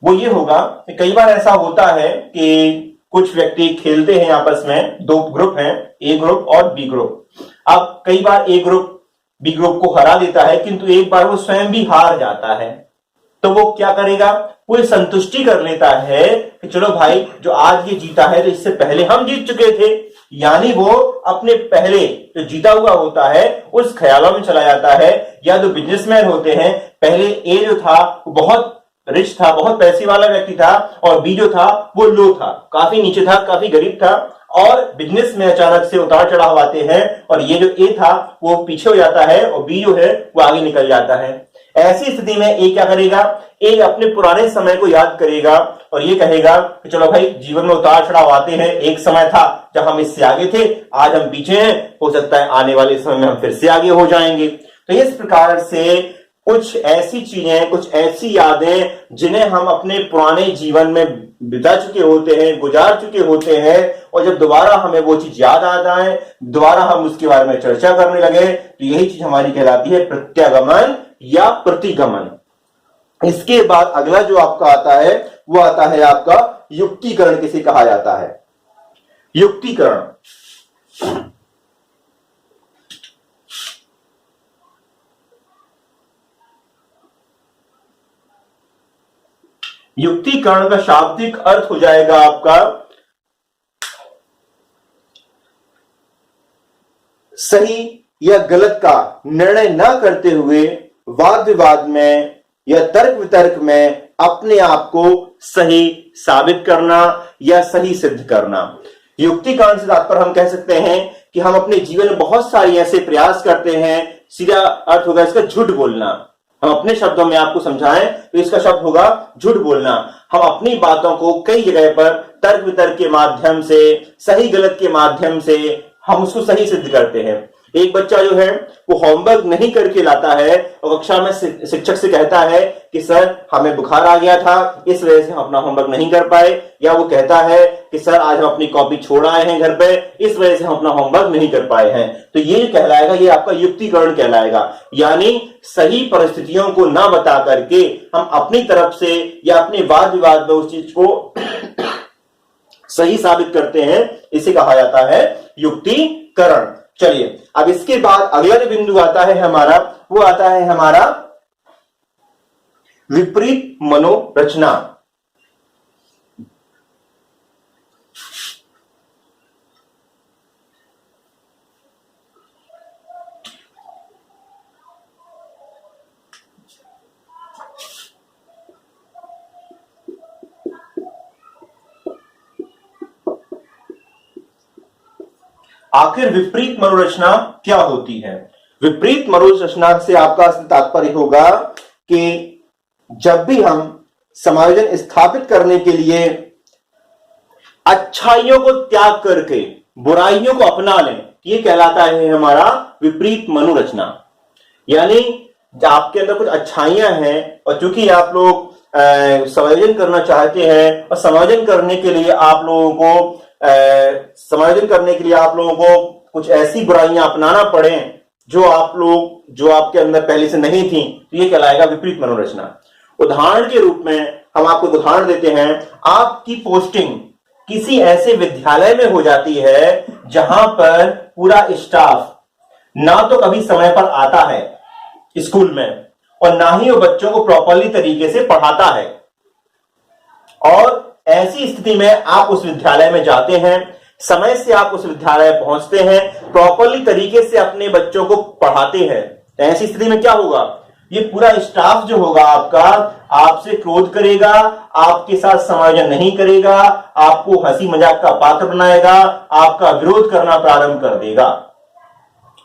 Speaker 1: वो ये होगा कि कई बार ऐसा होता है कि कुछ व्यक्ति खेलते हैं आपस में, दो ग्रुप हैं, ए ग्रुप और बी ग्रुप। अब कई बार ए ग्रुप बी ग्रुप को हरा देता है, किंतु एक बार वो स्वयं भी हार जाता है, तो वो क्या करेगा, वो संतुष्टि कर लेता है कि चलो भाई जो आज ये जीता है तो इससे पहले हम जीत चुके थे, यानी वो अपने पहले जो जीता हुआ होता है उस ख्यालों में चला जाता है। या जो बिजनेसमैन होते हैं, पहले ए जो था वो बहुत रिच था, बहुत पैसे वाला व्यक्ति था, और बी जो था वो लो था, काफी नीचे था, काफी गरीब था, और बिजनेस में अचानक से उतार चढ़ाव आते हैं और ये जो ए था वो पीछे हो जाता है और बी जो है वो आगे निकल जाता है। ऐसी स्थिति में ए क्या करेगा, ए अपने पुराने समय को याद करेगा और ये कहेगा कि चलो भाई जीवन में उतार चढ़ाव आते हैं, एक समय था जब हम इससे आगे थे, आज हम पीछे हैं, हो सकता है आने वाले समय में हम फिर से आगे हो जाएंगे। तो इस प्रकार से कुछ ऐसी चीजें, कुछ ऐसी यादें जिन्हें हम अपने पुराने जीवन में बिता चुके होते हैं, गुजार चुके होते हैं, और जब दोबारा हमें वो चीज याद आ जाए, दोबारा हम उसके बारे में चर्चा करने लगे, तो यही चीज हमारी कहलाती है प्रत्यागमन या प्रतिगमन। इसके बाद अगला जो आपका आता है वो आता है आपका युक्तिकरण, किसे कहा जाता है, युक्तिकरण। युक्तिकरण का शाब्दिक अर्थ हो जाएगा आपका सही या गलत का निर्णय न करते हुए वाद विवाद में या तर्क वितर्क में अपने आप को सही साबित करना या सही सिद्ध करना। युक्तिकरण से तात्पर्य हम कह सकते हैं कि हम अपने जीवन में बहुत सारी ऐसे प्रयास करते हैं, सीधा अर्थ होगा इसका झूठ बोलना। हम अपने शब्दों में आपको समझाएं तो इसका शब्द होगा झूठ बोलना। हम अपनी बातों को कई जगह पर तर्क वितर्क के माध्यम से, सही गलत के माध्यम से हम उसको सही सिद्ध करते हैं। एक बच्चा जो है वो होमवर्क नहीं करके लाता है और कक्षा में शिक्षक से कहता है कि सर हमें बुखार आ गया था, इस वजह से हम अपना होमवर्क नहीं कर पाए, या वो कहता है कि सर आज हम अपनी कॉपी छोड़ आए हैं घर पे, इस वजह से हम अपना होमवर्क नहीं कर पाए हैं। तो ये कहलाएगा, ये आपका युक्तिकरण कहलाएगा, यानी सही परिस्थितियों को ना बता करके हम अपनी तरफ से या अपने वाद विवाद में उस चीज को सही साबित करते हैं, इसे कहा जाता है युक्तिकरण। चलिए अब इसके बाद अगला जो बिंदु आता है हमारा, वो आता है हमारा विपरीत मनोरचना। आखिर विपरीत मनोरचना क्या होती है? विपरीत मनोरचना से आपका तात्पर्य होगा कि जब भी हम समायोजन स्थापित करने के लिए अच्छाइयों को त्याग करके बुराइयों को अपना लें, ये कहलाता है हमारा विपरीत मनोरचना। यानी आपके अंदर कुछ अच्छाइयां हैं और चूंकि आप लोग समायोजन करना चाहते हैं और समायोजन करने के लिए आप लोगों को कुछ ऐसी बुराइयां अपनाना पड़े जो आपके अंदर पहले से नहीं थी, तो ये कहलाएगा विपरीत मनोरचना। उदाहरण के रूप में हम आपको उदाहरण देते हैं, आपकी पोस्टिंग किसी ऐसे विद्यालय में हो जाती है जहां पर पूरा स्टाफ ना तो कभी समय पर आता है स्कूल में और ना ही वो बच्चों को प्रॉपरली तरीके से पढ़ाता है, और ऐसी स्थिति में आप उस विद्यालय में जाते हैं, समय से आप उस विद्यालय पहुंचते हैं, प्रॉपरली तरीके से अपने बच्चों को पढ़ाते हैं, तो ऐसी स्थिति में क्या होगा, ये पूरा स्टाफ जो होगा आपका आपसे क्रोध करेगा, आपके साथ समायोजन नहीं करेगा, आपको हंसी मजाक का पात्र बनाएगा, आपका विरोध करना प्रारंभ कर देगा।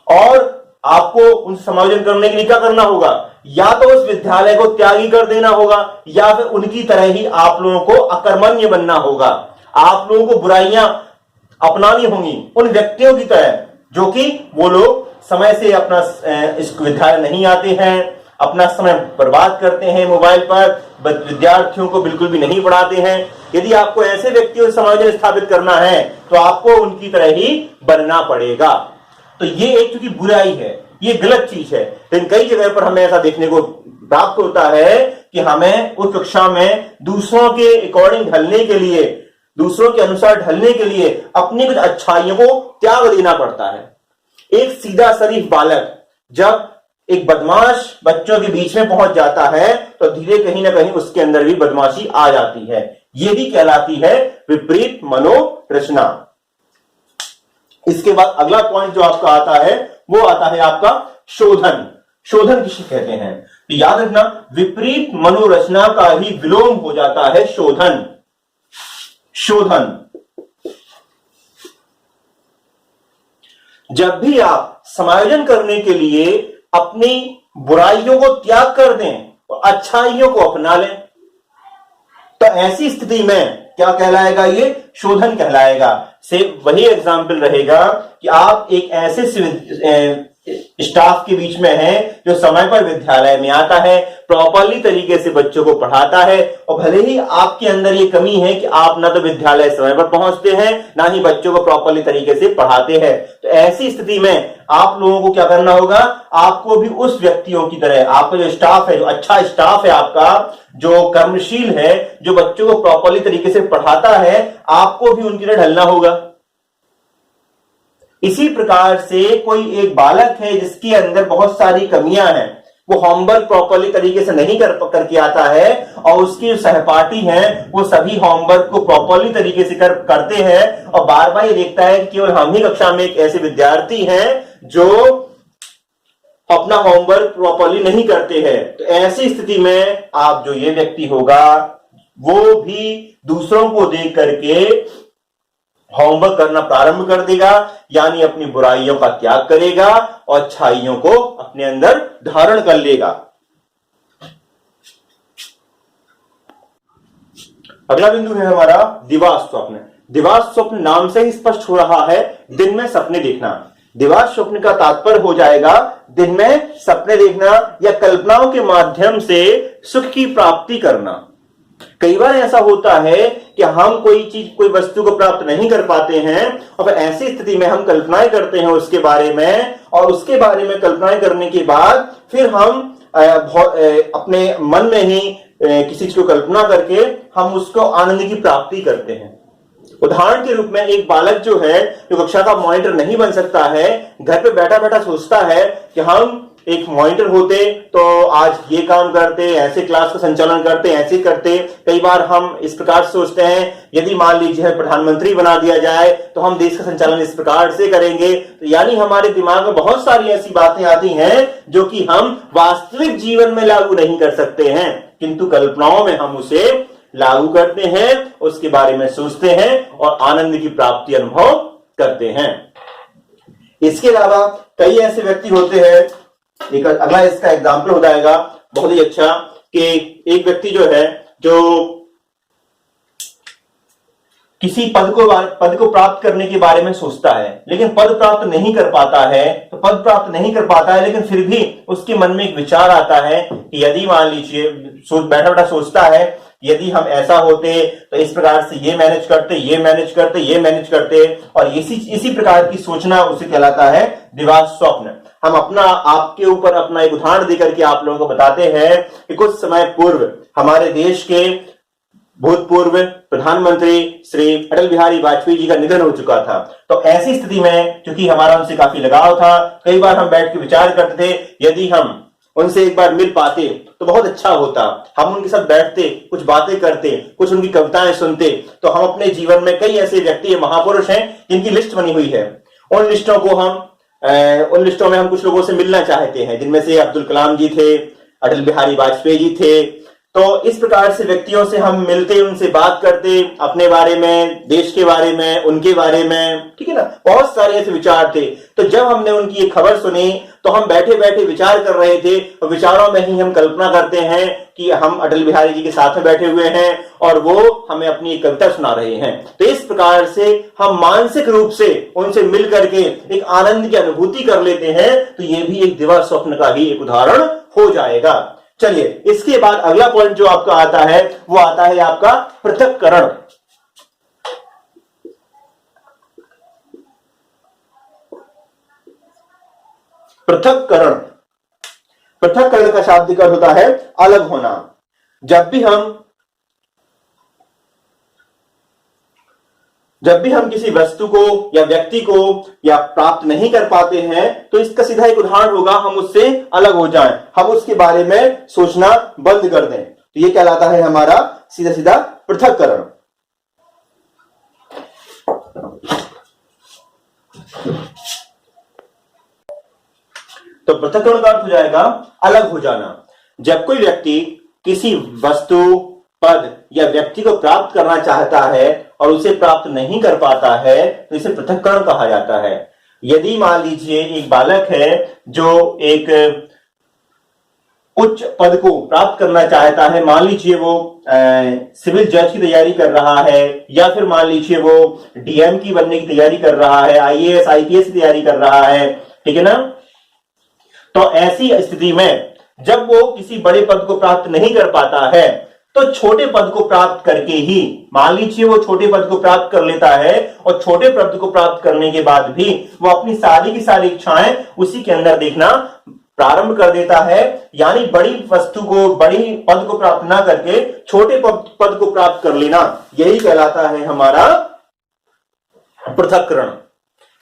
Speaker 1: और आपको उन समायोजन करने के लिए क्या करना होगा, या तो उस विद्यालय को त्यागी कर देना होगा या फिर उनकी तरह ही आप लोगों को अकर्मण्य बनना होगा। आप लोगों को बुराइयां अपनानी होंगी उन व्यक्तियों की तरह जो कि वो लोग समय से अपना इस विद्यालय नहीं आते हैं, अपना समय बर्बाद करते हैं मोबाइल पर, विद्यार्थियों को बिल्कुल भी नहीं पढ़ाते हैं। यदि आपको ऐसे व्यक्तियों से समायोजन स्थापित करना है तो आपको उनकी तरह ही बनना पड़ेगा। तो ये एक चूंकि बुराई है, ये गलत चीज है, लेकिन कई जगह पर हमें ऐसा देखने को प्राप्त होता है कि हमें उस कक्षा में दूसरों के अकॉर्डिंग ढलने के लिए, दूसरों के अनुसार ढलने के लिए अपनी कुछ अच्छाइयों को त्याग देना पड़ता है। एक सीधा शरीफ बालक जब एक बदमाश बच्चों के बीच में पहुंच जाता है तो धीरे कहीं ना कहीं उसके अंदर भी बदमाशी आ जाती है। यह भी कहलाती है विपरीत मनोरचना। इसके बाद अगला पॉइंट जो आपका आता है वो आता है आपका शोधन। शोधन किसे कहते हैं? तो याद रखना, विपरीत मनोरचना का ही विलोम हो जाता है शोधन। शोधन, जब भी आप समायोजन करने के लिए अपनी बुराइयों को त्याग कर दें और अच्छाइयों को अपना लें, तो ऐसी स्थिति में क्या कहलाएगा? ये शोधन कहलाएगा। से वही एग्जाम्पल रहेगा कि आप एक ऐसे स्टाफ के बीच में हैं जो समय पर विद्यालय में आता है, प्रॉपरली तरीके से बच्चों को पढ़ाता है, और भले ही आपके अंदर ये कमी है कि आप ना तो विद्यालय समय पर पहुंचते हैं ना ही बच्चों को प्रॉपरली तरीके से पढ़ाते हैं, तो ऐसी स्थिति में आप लोगों को क्या करना होगा? आपको भी उस व्यक्तियों की तरह, आपका जो स्टाफ है, जो अच्छा स्टाफ है आपका, जो कर्मशील है, जो बच्चों को प्रॉपरली तरीके से पढ़ाता है, आपको भी उनकी तरह ढलना होगा। इसी प्रकार से कोई एक बालक है जिसके अंदर बहुत सारी कमियां हैं, वो होमवर्क प्रॉपरली तरीके से नहीं करके आता है, और उसके जो सहपाठी हैं वो सभी होमवर्क को प्रॉपरली तरीके से करते हैं, और बार बार ये देखता है कि केवल हम ही कक्षा में एक ऐसे विद्यार्थी हैं जो अपना होमवर्क प्रॉपरली नहीं करते हैं। तो ऐसी स्थिति में आप जो ये व्यक्ति होगा वो भी दूसरों को देख करके होमवर्क करना प्रारंभ कर देगा, यानी अपनी बुराइयों का त्याग करेगा और अच्छाइयों को अपने अंदर धारण कर लेगा। अगला बिंदु है हमारा दिवास स्वप्न। दिवास स्वप्न नाम से ही स्पष्ट हो रहा है दिन में सपने देखना। दिवास स्वप्न का तात्पर्य हो जाएगा दिन में सपने देखना या कल्पनाओं के माध्यम से सुख की प्राप्ति करना। कई बार ऐसा होता है कि हम कोई चीज, कोई वस्तु को प्राप्त नहीं कर पाते हैं, और फिर ऐसी स्थिति में हम कल्पनाएं करते हैं उसके बारे में, और उसके बारे में कल्पनाएं करने के बाद फिर हम अपने मन में ही किसी चीज को कल्पना करके हम उसको आनंद की प्राप्ति करते हैं। उदाहरण के रूप में एक बालक जो है, जो कक्षा का मॉनिटर नहीं बन सकता है, घर पे बैठा बैठा सोचता है कि हम एक मॉनिटर होते तो आज ये काम करते, ऐसे क्लास का संचालन करते, ऐसे करते। कई बार हम इस प्रकार सोचते हैं, यदि मान लीजिए प्रधानमंत्री बना दिया जाए तो हम देश का संचालन इस प्रकार से करेंगे। तो यानी हमारे दिमाग में बहुत सारी ऐसी बातें आती हैं जो कि हम वास्तविक जीवन में लागू नहीं कर सकते हैं, किंतु कल्पनाओं में हम उसे लागू करते हैं, उसके बारे में सोचते हैं और आनंद की प्राप्ति अनुभव करते हैं। इसके अलावा कई ऐसे व्यक्ति होते हैं, एक अगला इसका एग्जाम्पल हो जाएगा बहुत ही अच्छा, कि एक व्यक्ति जो है जो किसी पद को प्राप्त करने के बारे में सोचता है, लेकिन पद प्राप्त नहीं कर पाता है। तो पद प्राप्त नहीं कर पाता है, लेकिन फिर भी उसके मन में एक विचार आता है कि यदि मान लीजिए बैठा बैठा सोचता है, यदि हम ऐसा होते तो इस प्रकार से ये मैनेज करते, ये मैनेज करते, ये मैनेज करते, और इसी प्रकार की सोचना उसे कहलाता है दिवास स्वप्न। हम अपना आपके ऊपर अपना एक उदाहरण देकर के आप लोगों को बताते हैं कि कुछ समय पूर्व हमारे देश के भूतपूर्व प्रधानमंत्री श्री अटल बिहारी वाजपेयी जी का निधन हो चुका था। तो ऐसी स्थिति में क्योंकि हमारा उनसे काफी लगाव था, कई बार हम बैठ के विचार करते थे यदि हम उनसे एक बार मिल पाते तो बहुत अच्छा होता। हम उनके साथ बैठते, कुछ बातें करते, कुछ उनकी कविताएं सुनते, तो हम अपने जीवन में कई ऐसे व्यक्ति महापुरुष हैं जिनकी लिस्ट बनी हुई है। उन लिस्टों में हम कुछ लोगों से मिलना चाहते हैं, जिनमें से अब्दुल कलाम जी थे, अटल बिहारी वाजपेयी जी थे। तो इस प्रकार से व्यक्तियों से हम मिलते, उनसे बात करते, अपने बारे में, देश के बारे में, उनके बारे में, ठीक है ना, बहुत सारे ऐसे विचार थे। तो जब हमने उनकी ये खबर सुनी तो हम बैठे बैठे विचार कर रहे थे, और विचारों में ही हम कल्पना करते हैं कि हम अटल बिहारी जी के साथ में बैठे हुए हैं और वो हमें अपनी एक कविता सुना रहे हैं। तो इस प्रकार से हम मानसिक रूप से उनसे मिल करके एक आनंद की अनुभूति कर लेते हैं। तो ये भी एक दिवा स्वप्न का ही एक उदाहरण हो जाएगा। चलिए, इसके बाद अगला पॉइंट जो आपका आता है वो आता है आपका पृथक्करण। पृथक्करण, पृथक्करण का शाब्दिक अर्थ होता है अलग होना। जब भी हम किसी वस्तु को या व्यक्ति को या प्राप्त नहीं कर पाते हैं तो इसका सीधा एक उदाहरण होगा, हम उससे अलग हो जाएं, हम उसके बारे में सोचना बंद कर दें। तो ये कहलाता है हमारा सीधा सीधा पृथक्करण। तो पृथक्करण का अर्थ हो जाएगा अलग हो जाना। जब कोई व्यक्ति किसी वस्तु, पद या व्यक्ति को प्राप्त करना चाहता है और उसे प्राप्त नहीं कर पाता है तो इसे पृथक्करण कहा जाता है। यदि मान लीजिए एक बालक है जो एक उच्च पद को प्राप्त करना चाहता है, मान लीजिए वो सिविल जज की तैयारी कर रहा है, या फिर मान लीजिए वो डीएम की बनने की तैयारी कर रहा है, आईएएस आईपीएस की तैयारी कर रहा है, ठीक है ना। तो ऐसी स्थिति में जब वो किसी बड़े पद को प्राप्त नहीं कर पाता है तो छोटे पद को प्राप्त करके ही, मान लीजिए वो छोटे पद को प्राप्त कर लेता है और छोटे पद को प्राप्त करने के बाद भी वो अपनी सारी की सारी इच्छाएं उसी के अंदर देखना प्रारंभ कर देता है। यानी बड़ी वस्तु को, बड़ी पद को प्राप्त ना करके छोटे पद को प्राप्त कर लेना, यही कहलाता है हमारा पृथक्करण।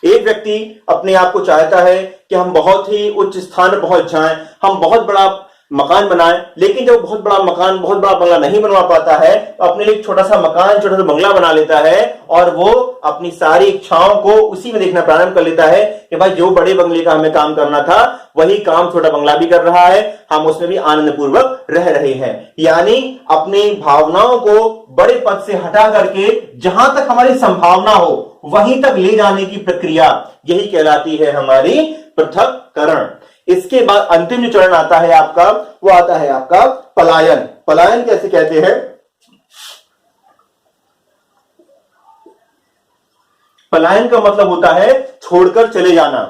Speaker 1: एक व्यक्ति अपने आप को चाहता है कि हम बहुत ही उच्च स्थान पर पहुंच जाएं, हम बहुत बड़ा मकान बनाएं, लेकिन जब बहुत बड़ा मकान, बहुत बड़ा बंगला नहीं बनवा पाता है तो अपने लिए छोटा सा मकान, छोटा सा बंगला बना लेता है और वो अपनी सारी इच्छाओं को उसी में देखना प्रारंभ कर लेता है कि भाई जो बड़े बंगले का हमें काम करना था वही काम छोटा बंगला भी कर रहा है, हम उसमें भी आनंद पूर्वक रह रहे हैं। यानी अपनी भावनाओं को बड़े पद से हटा करके जहां तक हमारी संभावना हो वहीं तक ले जाने की प्रक्रिया, यही कहलाती है हमारी पृथक्करण। इसके बाद अंतिम जो चरण आता है आपका, वो आता है आपका पलायन। पलायन कैसे कहते हैं? पलायन का मतलब होता है छोड़कर चले जाना।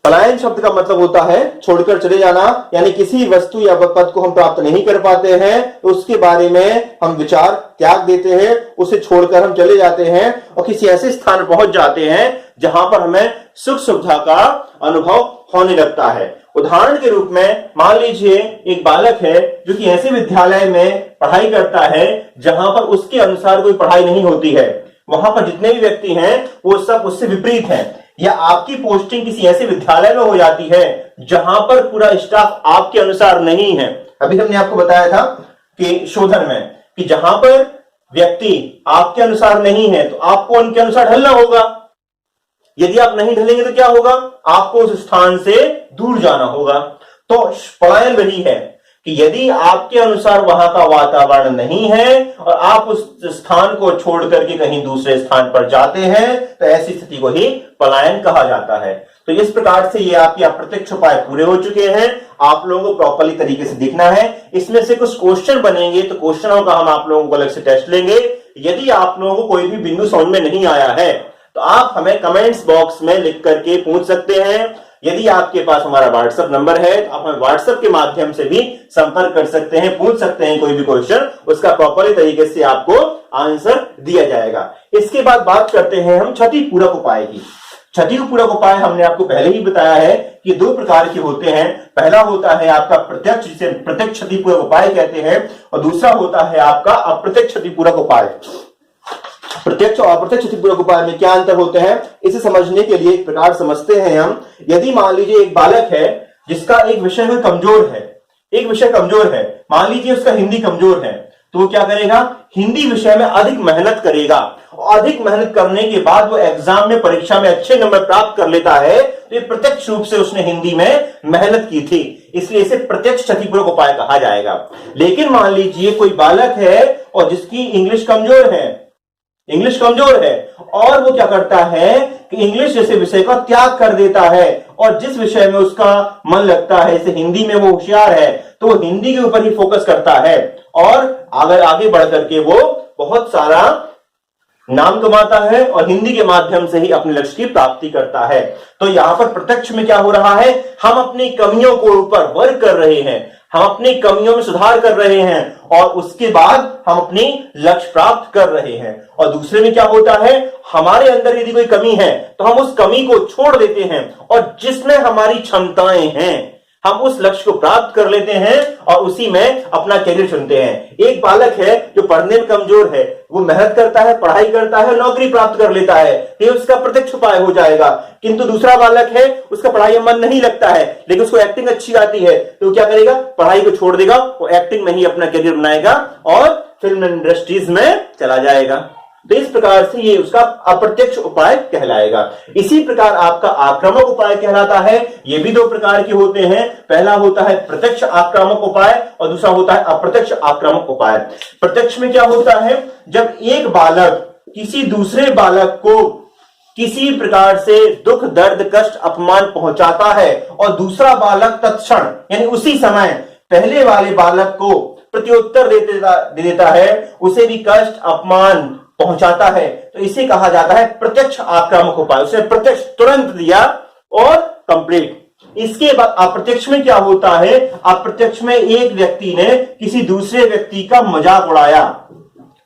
Speaker 1: पलायन शब्द का मतलब होता है छोड़कर चले जाना, यानी किसी वस्तु या पद को हम प्राप्त नहीं कर पाते हैं तो उसके बारे में हम विचार त्याग देते हैं, उसे छोड़कर हम चले जाते हैं और किसी ऐसे स्थान पर पहुंच जाते हैं जहां पर हमें सुख सुविधा का अनुभव होने लगता है। उदाहरण के रूप में मान लीजिए एक बालक है जो कि ऐसे विद्यालय में पढ़ाई करता है जहां पर उसके अनुसार कोई पढ़ाई नहीं होती है, वहां पर जितने भी व्यक्ति हैं वो सब उससे विपरीत हैं। या आपकी पोस्टिंग किसी ऐसे विद्यालय में हो जाती है जहां पर पूरा स्टाफ आपके अनुसार नहीं है। अभी हमने आपको बताया था कि शोधन में कि जहां पर व्यक्ति आपके अनुसार नहीं है तो आपको उनके अनुसार ढलना होगा। यदि आप नहीं ढलेंगे तो क्या होगा? आपको उस स्थान से दूर जाना होगा। तो पलायन वही है कि यदि आपके अनुसार वहां का वातावरण नहीं है और आप उस स्थान को छोड़ करके कहीं दूसरे स्थान पर जाते हैं तो ऐसी स्थिति को ही पलायन कहा जाता है। तो इस प्रकार से ये आपके अप्रत्यक्ष उपाय पूरे हो चुके हैं। आप लोगों को प्रॉपर्ली तरीके से देखना है। इसमें से कुछ क्वेश्चन बनेंगे तो क्वेश्चनों का हम आप लोगों को अलग से टेस्ट लेंगे। यदि आप लोगों को कोई भी बिंदु समझ में नहीं आया है तो आप हमें कमेंट्स बॉक्स में लिख करके पूछ सकते हैं। यदि आपके पास हमारा व्हाट्सएप नंबर है तो आप हमें व्हाट्सएप के माध्यम से भी संपर्क कर सकते हैं, पूछ सकते हैं कोई भी क्वेश्चन, उसका प्रॉपर्ली तरीके से आपको आंसर दिया जाएगा। इसके बाद बात करते हैं हम क्षतिपूरक उपाय की। क्षतिपूरक उपाय हमने आपको पहले ही बताया है कि दो प्रकार के होते हैं। पहला होता है आपका प्रत्यक्ष, जिसे प्रत्यक्ष क्षतिपूरक उपाय कहते हैं, और दूसरा होता है आपका अप्रत्यक्ष क्षतिपूरक उपाय। प्रत्यक्ष और अप्रत्यक्ष क्षतिपूरक उपाय में क्या अंतर होते हैं, इसे समझने के लिए एक प्रकार समझते हैं हम। यदि मान लीजिए एक बालक है जिसका एक विषय में कमजोर है, एक विषय कमजोर है, मान लीजिए उसका हिंदी कमजोर है, तो वो क्या करेगा? हिंदी विषय में अधिक मेहनत करेगा अधिक मेहनत करने के बाद वो एग्जाम में, परीक्षा में अच्छे नंबर प्राप्त कर लेता है, तो ये प्रत्यक्ष रूप से उसने हिंदी में मेहनत की थी, इसलिए इसे प्रत्यक्ष क्षतिपूरक उपाय कहा जाएगा। लेकिन मान लीजिए कोई बालक है और जिसकी इंग्लिश कमजोर है, और वो क्या करता है कि इंग्लिश जैसे विषय का त्याग कर देता है, और जिस विषय में उसका मन लगता है, जैसे हिंदी में वो होशियार है, तो वो हिंदी के ऊपर ही फोकस करता है, और अगर आगे बढ़ करके वो बहुत सारा नाम कमाता है और हिंदी के माध्यम से ही अपने लक्ष्य की प्राप्ति करता है। तो यहां पर प्रत्यक्ष में क्या हो रहा है, हम अपनी कमियों को ऊपर वर्क कर रहे हैं, हम अपनी कमियों में सुधार कर रहे हैं, और उसके बाद हम अपनी लक्ष्य प्राप्त कर रहे हैं। और दूसरे में क्या होता है, हमारे अंदर यदि कोई कमी है तो हम उस कमी को छोड़ देते हैं, और जिसमें हमारी क्षमताएं हैं हम उस लक्ष्य को प्राप्त कर लेते हैं और उसी में अपना कैरियर चुनते हैं। एक बालक है जो पढ़ने में कमजोर है, वो मेहनत करता है, पढ़ाई करता है, नौकरी प्राप्त कर लेता है, ये उसका प्रत्यक्ष उपाय हो जाएगा। किंतु दूसरा बालक है, उसका पढ़ाई में मन नहीं लगता है, लेकिन उसको एक्टिंग अच्छी आती है, तो क्या करेगा, पढ़ाई को छोड़ देगा, वो एक्टिंग में ही अपना कैरियर बनाएगा और फिल्म इंडस्ट्रीज में चला जाएगा। तो इस प्रकार से ये उसका अप्रत्यक्ष उपाय कहलाएगा। इसी प्रकार आपका आक्रामक उपाय कहलाता है। ये भी दो प्रकार के होते हैं, पहला होता है प्रत्यक्ष आक्रामक उपाय और दूसरा होता है अप्रत्यक्ष आक्रामक उपाय। प्रत्यक्ष में क्या होता है, जब एक बालक किसी दूसरे बालक को किसी प्रकार से दुख, दर्द, कष्ट, अपमान पहुंचाता है और दूसरा बालक तत्क्षण यानी उसी समय पहले वाले बालक को प्रत्युत्तर दे देता है, उसे भी कष्ट, अपमान पहुंचाता है, तो इसे कहा जाता है प्रत्यक्ष आक्रामक उपाय। उसने प्रत्यक्ष तुरंत दिया और कंप्लीट। इसके बाद अप्रत्यक्ष में क्या होता है, अप्रत्यक्ष में एक व्यक्ति ने किसी दूसरे व्यक्ति का मजाक उड़ाया,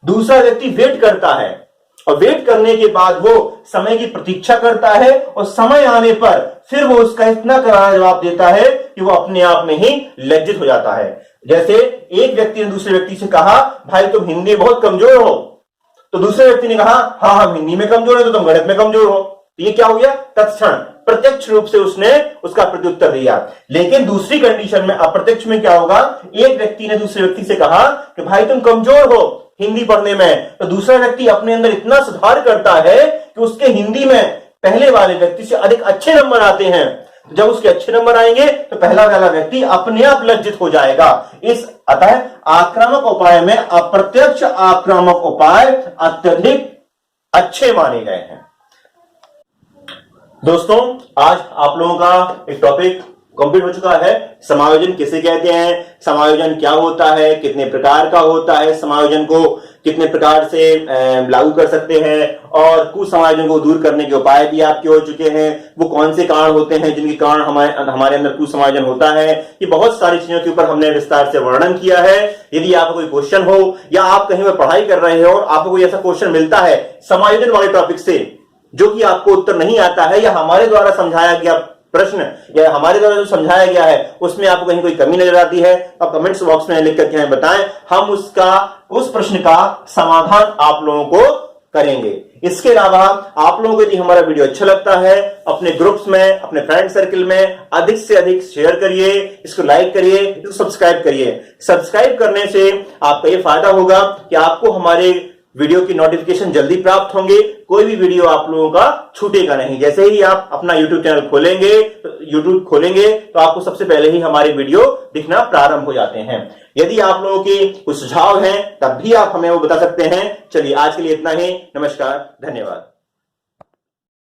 Speaker 1: दूसरा व्यक्ति वेट करता है और वेट करने के बाद वो समय की प्रतीक्षा करता है और समय आने पर फिर वो उसका इतना करारा जवाब देता है कि वो अपने आप में ही लज्जित हो जाता है। जैसे एक व्यक्ति ने दूसरे व्यक्ति से कहा, भाई तुम हिंदी में बहुत कमजोर हो, तो दूसरे व्यक्ति ने कहा, हाँ हम हिंदी में कमजोर है तो तुम गणित में कमजोर हो। तो ये क्या हो गया, तत्क्षण प्रत्यक्ष रूप से उसने उसका प्रत्युत्तर दिया। लेकिन दूसरी कंडीशन में अप्रत्यक्ष में क्या होगा, एक व्यक्ति ने दूसरे व्यक्ति से कहा कि भाई तुम कमजोर हो हिंदी पढ़ने में, तो दूसरा व्यक्ति अपने अंदर इतना सुधार करता है कि उसके हिंदी में पहले वाले व्यक्ति से अधिक अच्छे नंबर आते हैं। जब उसके अच्छे नंबर आएंगे तो पहला वाला व्यक्ति अपने आप लज्जित हो जाएगा। अतः आक्रामक उपाय में अप्रत्यक्ष आक्रामक उपाय अत्यधिक अच्छे माने गए हैं। दोस्तों, आज आप लोगों का एक टॉपिक कंप्लीट हो चुका है। समायोजन किसे कहते हैं, समायोजन क्या होता है, कितने प्रकार का होता है, समायोजन को कितने प्रकार से लागू कर सकते हैं, और कुसमायोजन को दूर करने के उपाय भी आपके हो चुके हैं। वो कौन से कारण होते हैं जिनके कारण हमारे अंदर कुसमायोजन होता है, ये बहुत सारी चीजों के ऊपर हमने विस्तार से वर्णन किया है। यदि आपको कोई क्वेश्चन हो या आप कहीं पर पढ़ाई कर रहे हो और आपको कोई ऐसा क्वेश्चन मिलता है समायोजन वाले टॉपिक से जो कि आपको उत्तर नहीं आता है, या हमारे द्वारा समझाया गया प्रश्न या हमारे द्वारा जो समझाया गया है उसमें आपको कहीं कोई कमी नजर आती है, आप कमेंट्स बॉक्स में लिख करके हमें बताएं, हम उस प्रश्न का समाधान आप लोगों को करेंगे। इसके अलावा आप लोगों को यदि हमारा वीडियो अच्छा लगता है, अपने ग्रुप्स में, अपने फ्रेंड सर्कल में अधिक से अधिक शेयर करिए, इसको लाइक करिए, इसको सब्सक्राइब करिए। सब्सक्राइब करने से आपका ये फायदा होगा कि आपको हमारे वीडियो की नोटिफिकेशन जल्दी प्राप्त होंगे, कोई भी वीडियो आप लोगों का छूटेगा नहीं। जैसे ही आप अपना यूट्यूब चैनल खोलेंगे तो आपको सबसे पहले ही हमारे वीडियो दिखना प्रारंभ हो जाते हैं। यदि आप लोगों के कुछ सुझाव हैं तब भी आप हमें वो बता सकते हैं। चलिए आज के लिए इतना ही, नमस्कार, धन्यवाद।